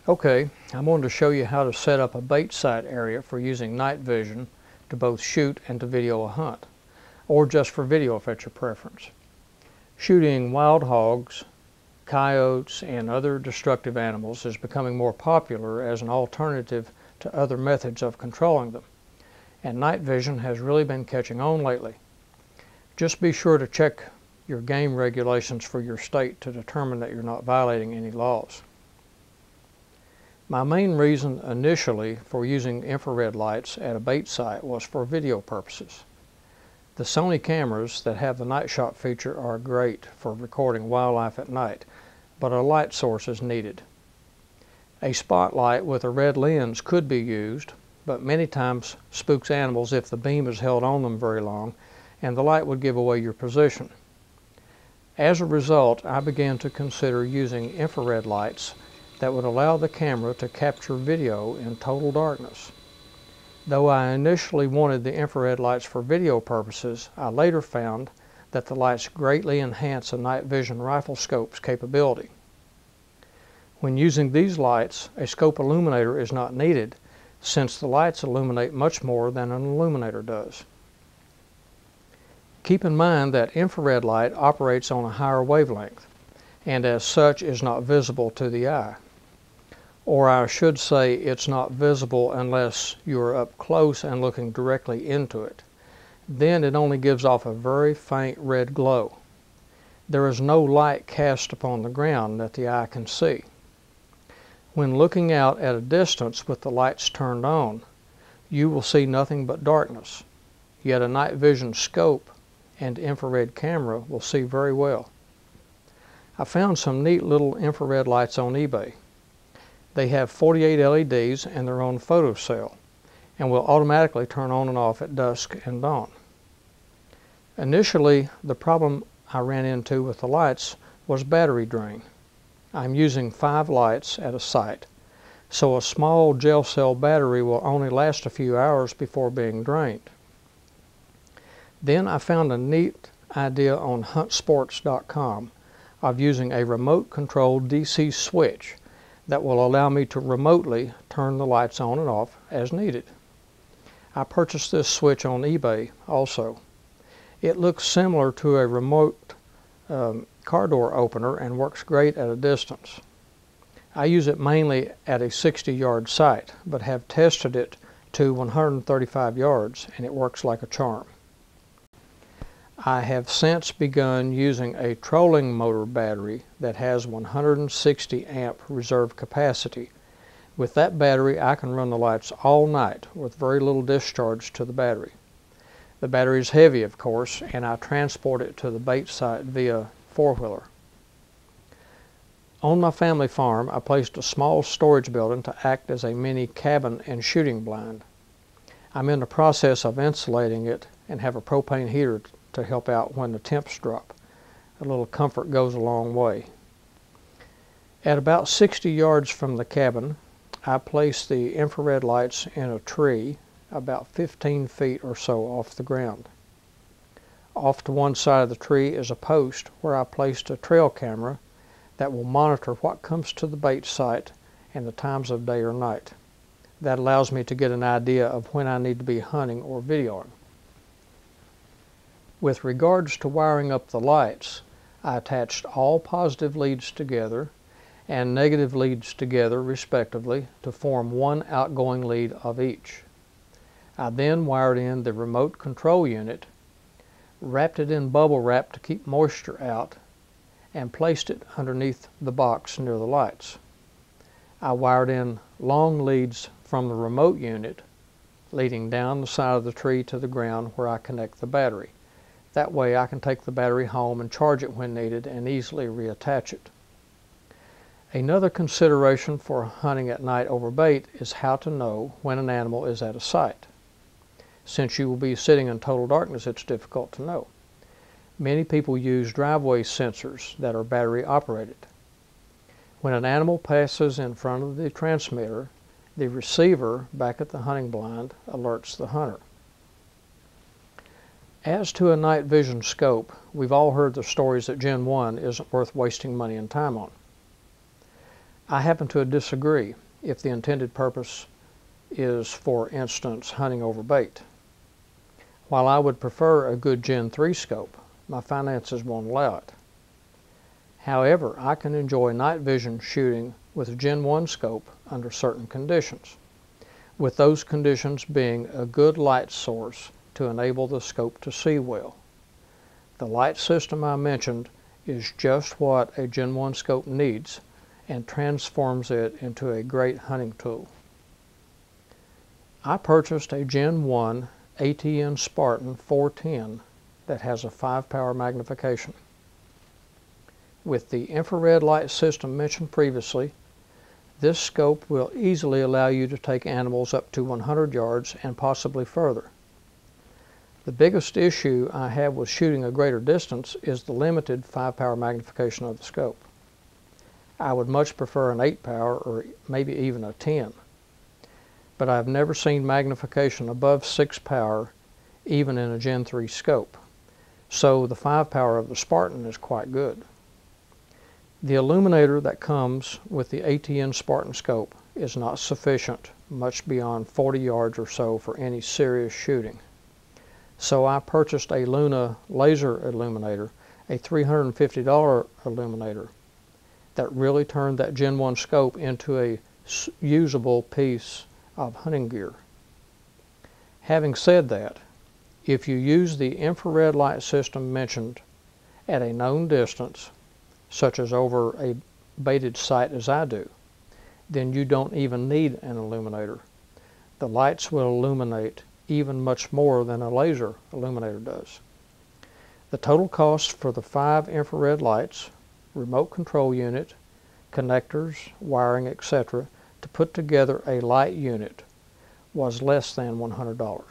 Okay, I'm going to show you how to set up a bait site area for using night vision to both shoot and to video a hunt, or just for video if that's your preference. Shooting wild hogs, coyotes, and other destructive animals is becoming more popular as an alternative to other methods of controlling them, and night vision has really been catching on lately. Just be sure to check your game regulations for your state to determine that you're not violating any laws. My main reason initially for using infrared lights at a bait site was for video purposes. The Sony cameras that have the night shot feature are great for recording wildlife at night, but a light source is needed. A spotlight with a red lens could be used, but many times spooks animals if the beam is held on them very long, and the light would give away your position. As a result, I began to consider using infrared lights that would allow the camera to capture video in total darkness. Though I initially wanted the infrared lights for video purposes, I later found that the lights greatly enhance a night vision rifle scope's capability. When using these lights, a scope illuminator is not needed, since the lights illuminate much more than an illuminator does. Keep in mind that infrared light operates on a higher wavelength, and as such is not visible to the eye. Or I should say it's not visible unless you're up close and looking directly into it. Then it only gives off a very faint red glow. There is no light cast upon the ground that the eye can see. When looking out at a distance with the lights turned on, you will see nothing but darkness. Yet a night vision scope and infrared camera will see very well. I found some neat little infrared lights on eBay. They have 48 LEDs and they're on photocell and will automatically turn on and off at dusk and dawn. Initially, the problem I ran into with the lights was battery drain. I'm using 5 lights at a site, so a small gel cell battery will only last a few hours before being drained. Then I found a neat idea on huntsports.com of using a remote controlled DC switch that will allow me to remotely turn the lights on and off as needed. I purchased this switch on eBay also. It looks similar to a remote car door opener and works great at a distance. I use it mainly at a 60-yard site, but have tested it to 135 yards and it works like a charm. I have since begun using a trolling motor battery that has 160 amp reserve capacity. With that battery, I can run the lights all night with very little discharge to the battery. The battery is heavy, of course, and I transport it to the bait site via four-wheeler. On my family farm, I placed a small storage building to act as a mini cabin and shooting blind. I'm in the process of insulating it and have a propane heater to help out when the temps drop. A little comfort goes a long way. At about 60 yards from the cabin, I place the infrared lights in a tree about 15 feet or so off the ground. Off to one side of the tree is a post where I placed a trail camera that will monitor what comes to the bait site and the times of day or night. That allows me to get an idea of when I need to be hunting or videoing. With regards to wiring up the lights, I attached all positive leads together and negative leads together respectively to form one outgoing lead of each. I then wired in the remote control unit, wrapped it in bubble wrap to keep moisture out, and placed it underneath the box near the lights. I wired in long leads from the remote unit leading down the side of the tree to the ground where I connect the battery. That way I can take the battery home and charge it when needed and easily reattach it. Another consideration for hunting at night over bait is how to know when an animal is at a site. Since you will be sitting in total darkness, it's difficult to know. Many people use driveway sensors that are battery operated. When an animal passes in front of the transmitter, the receiver back at the hunting blind alerts the hunter. As to a night vision scope, we've all heard the stories that Gen 1 isn't worth wasting money and time on. I happen to disagree if the intended purpose is, for instance, hunting over bait. While I would prefer a good Gen 3 scope, my finances won't allow it. However, I can enjoy night vision shooting with a Gen 1 scope under certain conditions, with those conditions being a good light source to enable the scope to see well. The light system I mentioned is just what a Gen 1 scope needs and transforms it into a great hunting tool. I purchased a Gen 1 ATN Spartan 410 that has a 5-power magnification. With the infrared light system mentioned previously, this scope will easily allow you to take animals up to 100 yards and possibly further. The biggest issue I have with shooting a greater distance is the limited 5-power magnification of the scope. I would much prefer an 8-power or maybe even a 10. But I've never seen magnification above 6-power even in a Gen 3 scope, so the 5-power of the Spartan is quite good. The illuminator that comes with the ATN Spartan scope is not sufficient much beyond 40 yards or so for any serious shooting. So I purchased a Luna laser illuminator, a $350 illuminator, that really turned that Gen 1 scope into a usable piece of hunting gear. Having said that, if you use the infrared light system mentioned at a known distance, such as over a baited site as I do, then you don't even need an illuminator. The lights will illuminate even much more than a laser illuminator does. The total cost for the 5 infrared lights, remote control unit, connectors, wiring, etc., to put together a light unit was less than $100.